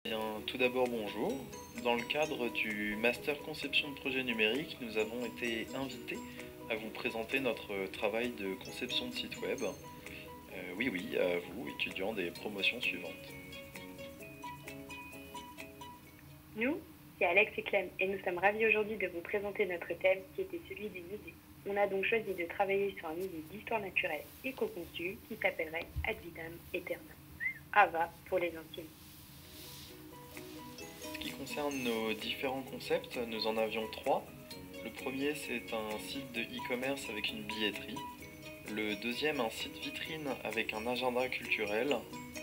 Bien, tout d'abord, bonjour. Dans le cadre du Master Conception de projet numérique, nous avons été invités à vous présenter notre travail de conception de site web. Oui, à vous, étudiants des promotions suivantes. Nous, c'est Alex et Clem et nous sommes ravis aujourd'hui de vous présenter notre thème qui était celui des musées. On a donc choisi de travailler sur un musée d'histoire naturelle éco-conçu qui s'appellerait Ad Vitam Aeternam. AVA pour les intimes. Ce qui concerne nos différents concepts, nous en avions trois. Le premier, c'est un site de e-commerce avec une billetterie. Le deuxième, un site vitrine avec un agenda culturel.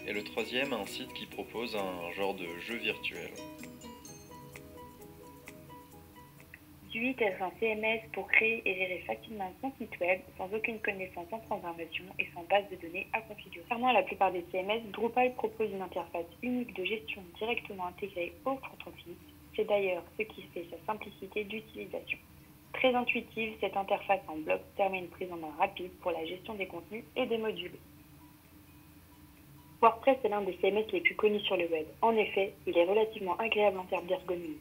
Et le troisième, un site qui propose un genre de jeu virtuel. Zuit est un CMS pour créer et gérer facilement son site web sans aucune connaissance en programmation et sans base de données à configurer. Contrairement à la plupart des CMS, Drupal propose une interface unique de gestion directement intégrée au front office. C'est d'ailleurs ce qui fait sa simplicité d'utilisation. Très intuitive, cette interface en bloc permet une prise en main rapide pour la gestion des contenus et des modules. WordPress est l'un des CMS les plus connus sur le web. En effet, il est relativement agréable en termes d'ergonomie.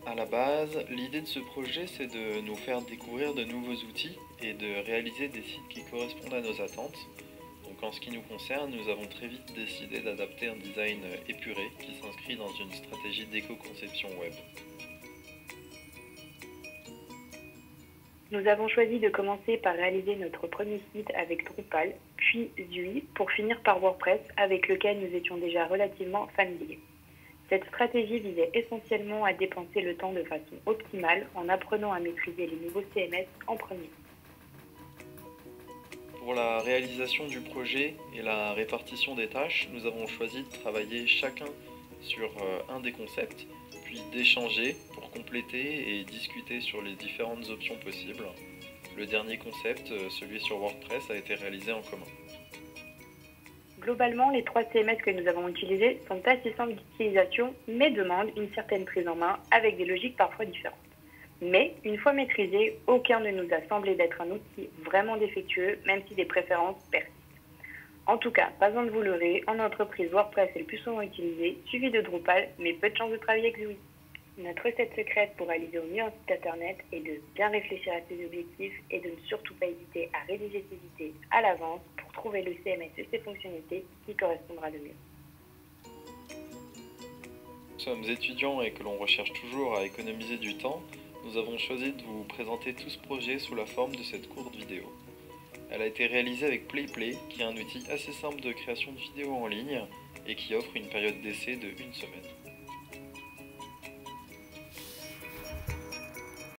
À la base, l'idée de ce projet, c'est de nous faire découvrir de nouveaux outils et de réaliser des sites qui correspondent à nos attentes. Donc en ce qui nous concerne, nous avons très vite décidé d'adapter un design épuré qui s'inscrit dans une stratégie d'éco-conception web. Nous avons choisi de commencer par réaliser notre premier site avec Drupal, puis Zui, pour finir par WordPress, avec lequel nous étions déjà relativement familiers. Cette stratégie visait essentiellement à dépenser le temps de façon optimale en apprenant à maîtriser les nouveaux CMS en premier. Pour la réalisation du projet et la répartition des tâches, nous avons choisi de travailler chacun sur un des concepts, puis d'échanger pour compléter et discuter sur les différentes options possibles. Le dernier concept, celui sur WordPress, a été réalisé en commun. Globalement, les trois CMS que nous avons utilisés sont assez simples d'utilisation, mais demandent une certaine prise en main avec des logiques parfois différentes. Mais, une fois maîtrisés, aucun ne nous a semblé d'être un outil vraiment défectueux, même si des préférences persistent. En tout cas, pas besoin de vous leurrer, en entreprise, WordPress est le plus souvent utilisé, suivi de Drupal, mais peu de chance de travailler avec Zoui. Notre recette secrète pour réaliser au mieux un site internet est de bien réfléchir à ses objectifs et de ne surtout pas hésiter à rédiger ses idées à l'avance pour trouver le CMS et ses fonctionnalités qui correspondra le mieux. Nous sommes étudiants et que l'on recherche toujours à économiser du temps, nous avons choisi de vous présenter tout ce projet sous la forme de cette courte vidéo. Elle a été réalisée avec PlayPlay, qui est un outil assez simple de création de vidéos en ligne et qui offre une période d'essai de 1 semaine.